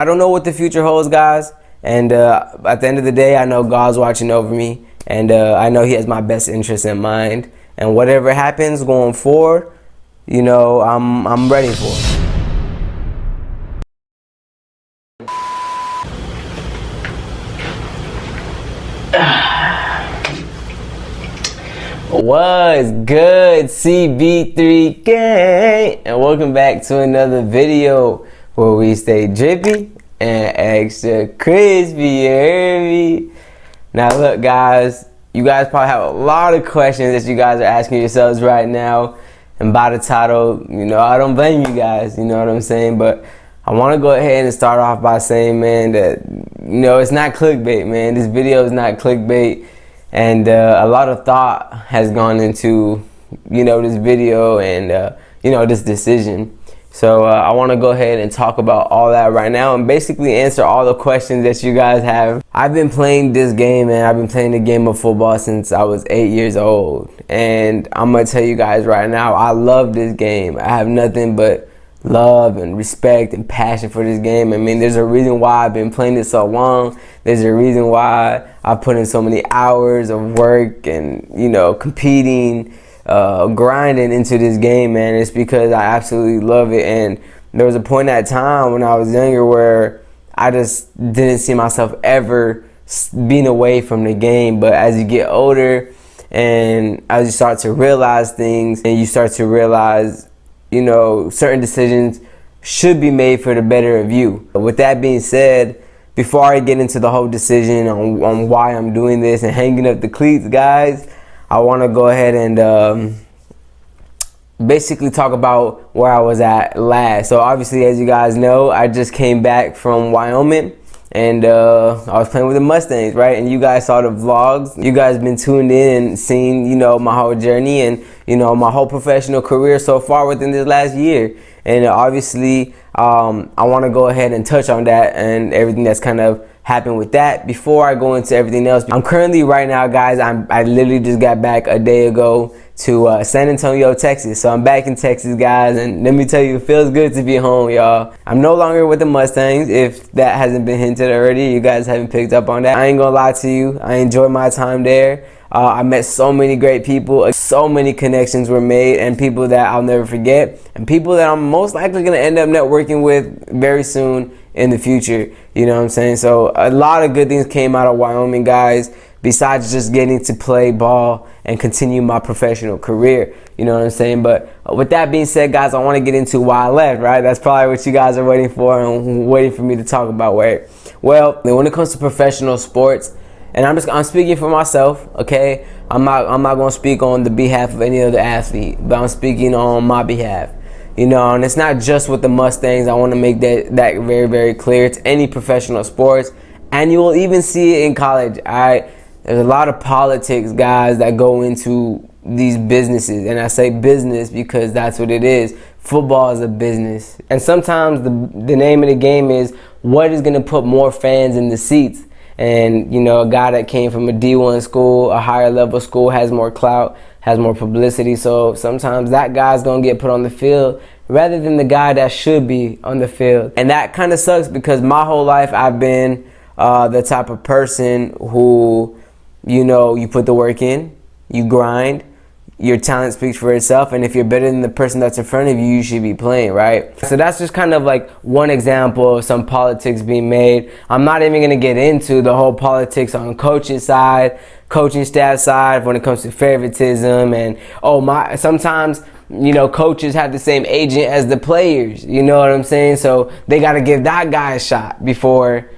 I don't know what the future holds, guys. And at the end of the day, I know God's watching over me. And I know He has my best interest in mind. And whatever happens going forward, you know, I'm ready for it. What's good, CB3 gang? And welcome back to another video where we stay drippy and extra crispy, you hear me? Now look, guys, you guys probably have a lot of questions that you guys are asking yourselves right now. And by the title, you know, I don't blame you guys, you know what I'm saying? But I want to go ahead and start off by saying, man, that, you know, it's not clickbait, man. This video is not clickbait. And a lot of thought has gone into, you know, this video and, you know, this decision. So I want to go ahead and talk about all that right now and basically answer all the questions that you guys have. I've been playing this game, and I've been playing the game of football since I was 8 years old. And I'm going to tell you guys right now, I love this game. I have nothing but love and respect and passion for this game. I mean, there's a reason why I've been playing it so long. There's a reason why I put in so many hours of work and, you know, competing, grinding into this game, man. It's because I absolutely love it. And there was a point at time when I was younger where I just didn't see myself ever being away from the game. But as you get older and as you start to realize things and you start to realize, you know, certain decisions should be made for the better of you. With that being said, before I get into the whole decision on why I'm doing this and hanging up the cleats, guys, I want to go ahead and basically talk about where I was at last. So obviously, as you guys know, I just came back from Wyoming. And I was playing with the Mustangs, right? And you guys saw the vlogs. You guys been tuned in and seen, you know, my whole journey and, you know, my whole professional career so far within this last year. And obviously, I want to go ahead and touch on that and everything that's kind of happened with that before I go into everything else. I'm currently right now, guys, I literally just got back a day ago to San Antonio, Texas. So I'm back in Texas, guys, and let me tell you, it feels good to be home, y'all. I'm no longer with the Mustangs, if that hasn't been hinted already. You guys haven't picked up on that. I ain't gonna lie to you, I enjoyed my time there. I met so many great people, so many connections were made, and people that I'll never forget, and people that I'm most likely gonna end up networking with very soon in the future, you know what I'm saying? So a lot of good things came out of Wyoming, guys, besides just getting to play ball and continue my professional career, you know what I'm saying? But with that being said, guys, I want to get into why I left, right? That's probably what you guys are waiting for and waiting for me to talk about, right? Well, when it comes to professional sports, and I'm speaking for myself, okay? I'm not going to speak on the behalf of any other athlete, but I'm speaking on my behalf. You know, and it's not just with the Mustangs. I want to make that very, very clear. It's any professional sports, and you will even see it in college. All right, there's a lot of politics, guys, that go into these businesses, and I say business because that's what it is. Football is a business, and sometimes the name of the game is what is going to put more fans in the seats. And, you know, a guy that came from a D1 school, a higher level school, has more clout, has more publicity. So sometimes that guy's going to get put on the field rather than the guy that should be on the field. And that kind of sucks because my whole life I've been the type of person who, you know, you put the work in, you grind, your talent speaks for itself, and if you're better than the person that's in front of you, you should be playing, right? So that's just kind of like one example of some politics being made. I'm not even going to get into the whole politics on coaching side, coaching staff side when it comes to favoritism and, sometimes, you know, coaches have the same agent as the players, you know what I'm saying? So they got to give that guy a shot before,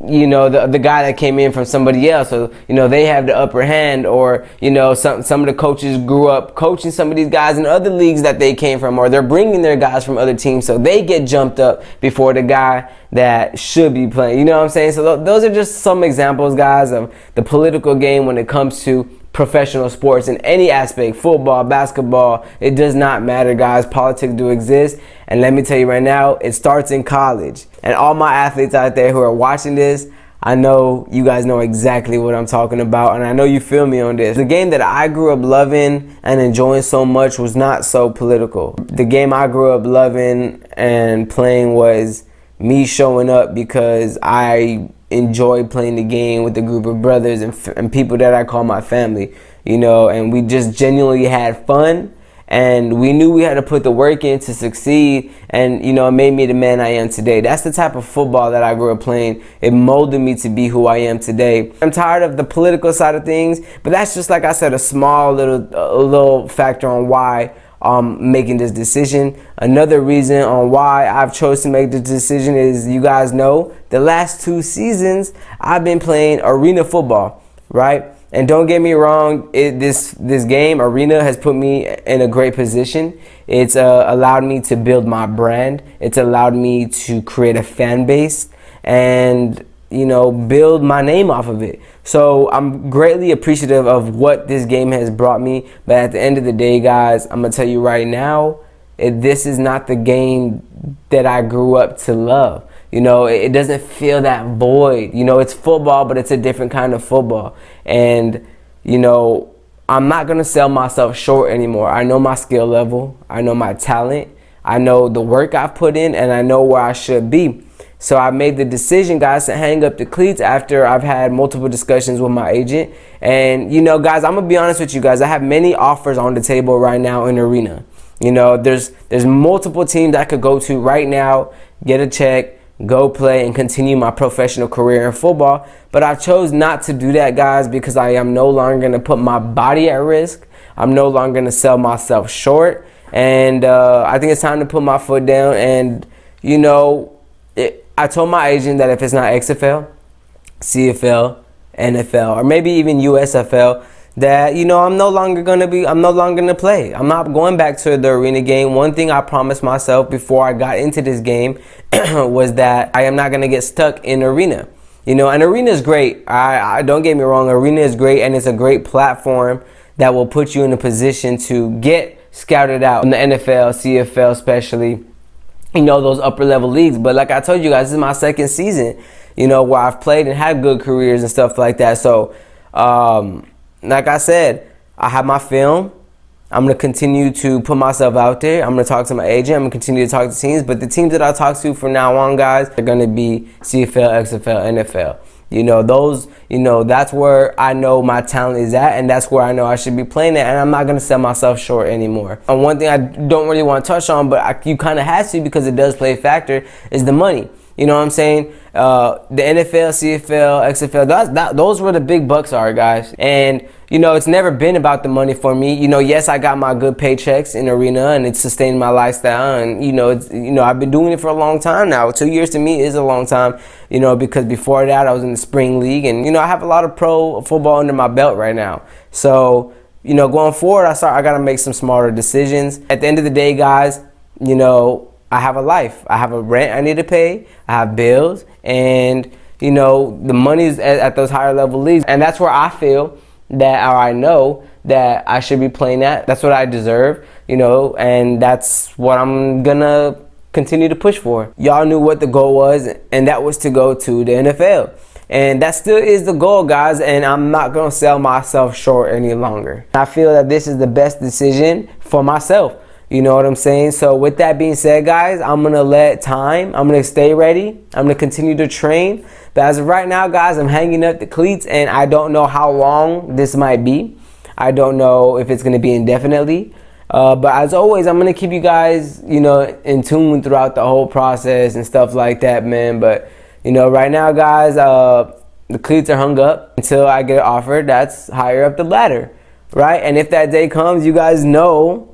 you know, the guy that came in from somebody else. So, you know, they have the upper hand, or, you know, some of the coaches grew up coaching some of these guys in other leagues that they came from, or they're bringing their guys from other teams, so they get jumped up before the guy that should be playing. You know what I'm saying? So those are just some examples, guys, of the political game when it comes to professional sports in any aspect, football, basketball, it does not matter, guys. Politics do exist, and let me tell you right now, it starts in college. And all my athletes out there who are watching this, I know you guys know exactly what I'm talking about, and I know you feel me on this. The game that I grew up loving and enjoying so much was not so political. The game I grew up loving and playing was me showing up because I enjoy playing the game with a group of brothers and people that I call my family, you know, and we just genuinely had fun. And we knew we had to put the work in to succeed, and, you know, it made me the man I am today. That's the type of football that I grew up playing. It molded me to be who I am today. I'm tired of the political side of things, but that's just, like I said, a small little factor on why I'm making this decision. Another reason on why I've chosen to make this decision is, you guys know, the last 2 seasons I've been playing arena football, right? And don't get me wrong, this game, Arena, has put me in a great position. It's allowed me to build my brand. It's allowed me to create a fan base and, you know, build my name off of it. So I'm greatly appreciative of what this game has brought me. But at the end of the day, guys, I'm going to tell you right now, this is not the game that I grew up to love. You know, it doesn't feel that void. You know, it's football, but it's a different kind of football. And, you know, I'm not going to sell myself short anymore. I know my skill level. I know my talent. I know the work I've put in, and I know where I should be. So I made the decision, guys, to hang up the cleats after I've had multiple discussions with my agent. And, you know, guys, I'm going to be honest with you guys. I have many offers on the table right now in Arena. You know, there's multiple teams I could go to right now, get a check, go play, and continue my professional career in football. But I chose not to do that, guys, because I am no longer going to put my body at risk. I'm no longer going to sell myself short. And I think it's time to put my foot down. And, you know, I told my agent that if it's not XFL, CFL, NFL, or maybe even USFL, that, you know, I'm no longer going to play. I'm not going back to the arena game. One thing I promised myself before I got into this game was that I am not going to get stuck in arena. You know, and arena is great. I don't get me wrong. Arena is great, and it's a great platform that will put you in a position to get scouted out in the NFL, CFL especially, you know, those upper level leagues. But like I told you guys, this is my second season, you know, where I've played and had good careers and stuff like that. So, like I said, I have my film. I'm going to continue to put myself out there. I'm going to talk to my agent. I'm going to continue to talk to teams. But the teams that I talk to from now on, guys, are going to be CFL, XFL, NFL. You know, those, you know, that's where I know my talent is at, and that's where I know I should be playing at, and I'm not going to sell myself short anymore. And one thing I don't really want to touch on, but you kind of have to because it does play a factor, is the money. You know what I'm saying? The NFL, CFL, XFL, those where the big bucks are, guys. And, you know, it's never been about the money for me. You know, yes, I got my good paychecks in arena, and it's sustained my lifestyle. And, you know, I've been doing it for a long time now. 2 years to me is a long time, you know, because before that I was in the spring league. And, you know, I have a lot of pro football under my belt right now. So, you know, going forward, I got to make some smarter decisions. At the end of the day, guys, you know, I have a life. I have a rent I need to pay. I have bills, and, you know, the money is at those higher level leagues, and that's where I feel that, or I know that I should be playing at. That's what I deserve, you know, and that's what I'm gonna continue to push for. Y'all knew what the goal was, and that was to go to the NFL. And that still is the goal, guys, and I'm not gonna sell myself short any longer. I feel that this is the best decision for myself. You know what I'm saying? So with that being said, guys, I'm going to let time. I'm going to stay ready. I'm going to continue to train. But as of right now, guys, I'm hanging up the cleats, and I don't know how long this might be. I don't know if it's going to be indefinitely. But as always, I'm going to keep you guys, you know, in tune throughout the whole process and stuff like that, man. But, you know, right now, guys, the cleats are hung up until I get an offer that's higher up the ladder, right? And if that day comes, you guys know,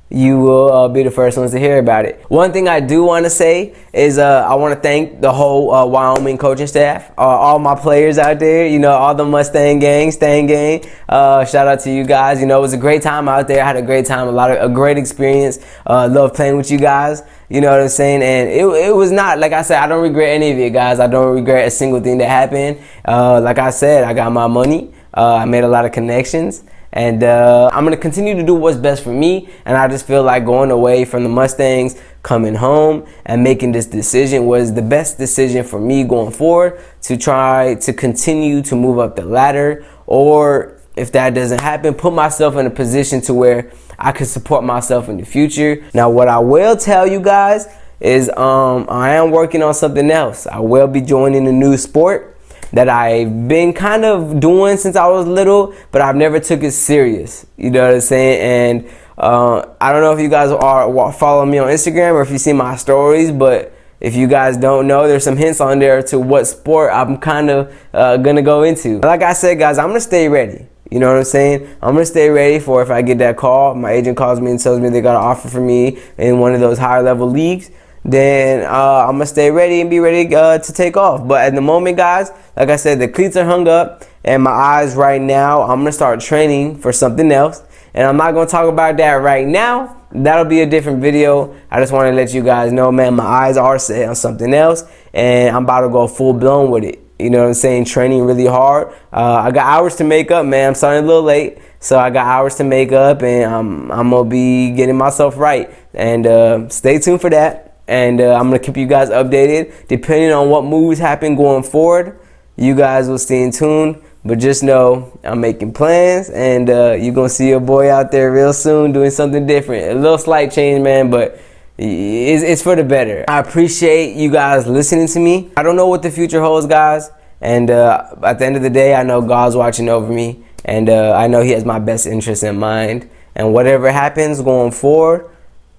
you will be the first ones to hear about it. One thing I do want to say is I want to thank the whole Wyoming coaching staff, all my players out there, you know, all the Mustang gang, shout out to you guys. You know, it was a great time out there. I had a great time, a great experience. Love playing with you guys. You know what I'm saying? And it was not, like I said, I don't regret any of it, guys. I don't regret a single thing that happened. Like I said, I got my money. I made a lot of connections. And I'm going to continue to do what's best for me. And I just feel like going away from the Mustangs, coming home, and making this decision was the best decision for me going forward, to try to continue to move up the ladder. Or if that doesn't happen, put myself in a position to where I can support myself in the future. Now, what I will tell you guys is I am working on something else. I will be joining a new sport that I've been kind of doing since I was little, but I've never took it serious. You know what I'm saying? And I don't know if you guys are following me on Instagram or if you see my stories, but if you guys don't know, there's some hints on there to what sport I'm kind of gonna go into. Like I said, guys, I'm gonna stay ready. You know what I'm saying? I'm gonna stay ready for if I get that call, my agent calls me and tells me they got an offer for me in one of those higher level leagues, then I'm gonna stay ready and be ready to take off. But at the moment, guys, like I said, the cleats are hung up and my eyes right now, I'm gonna start training for something else. And I'm not gonna talk about that right now. That'll be a different video. I just want to let you guys know, man, my eyes are set on something else and I'm about to go full blown with it. You know what I'm saying? Training really hard. I got hours to make up, man. I'm starting a little late, so I got hours to make up, and I'm gonna be getting myself right. And stay tuned for that. And I'm gonna keep you guys updated depending on what moves happen going forward. You guys will stay in tune. But just know I'm making plans, and you're gonna see your boy out there real soon doing something different. A little slight change, man, but it's for the better. I appreciate you guys listening to me. I don't know what the future holds, guys, and at the end of the day, I know God's watching over me, and I know He has my best interest in mind. And whatever happens going forward,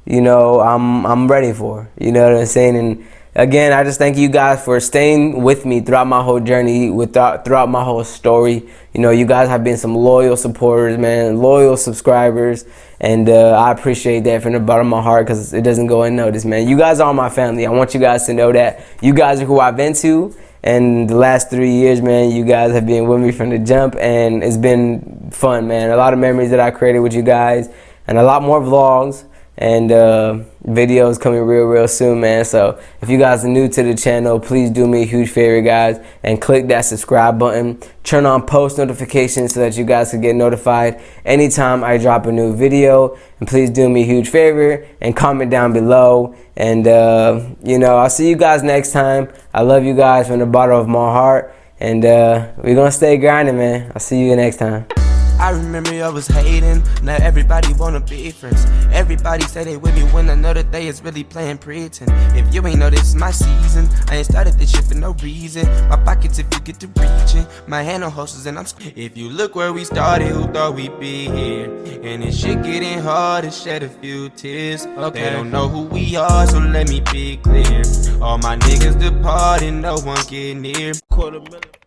you know, I'm ready for. You know what I'm saying? And again, I just thank you guys for staying with me throughout my whole journey, throughout my whole story. You know, you guys have been some loyal supporters, man, loyal subscribers, and I appreciate that from the bottom of my heart because it doesn't go unnoticed, man. You guys are my family. I want you guys to know that. You guys are who I've been to, and the last 3 years, man, you guys have been with me from the jump, and it's been fun, man. A lot of memories that I created with you guys, and a lot more vlogs and videos coming real soon, man. So if you guys are new to the channel, please do me a huge favor, guys, and click that subscribe button. Turn on post notifications so that you guys can get notified anytime I drop a new video. And please do me a huge favor and comment down below. And you know, I'll see you guys next time. I love you guys from the bottom of my heart, and we're gonna stay grinding, man. I'll see you next time. I remember I was hating, now everybody wanna be friends. Everybody say they with me when I know that they is really playing pretend. If you ain't know this is my season, I ain't started this shit for no reason. My pockets if you get to reaching, my hand on hostels and I'm if you look where we started, who thought we'd be here? And this shit getting hard to shed a few tears. Okay. They don't know who we are, so let me be clear. All my niggas departed, no one get near. $250,000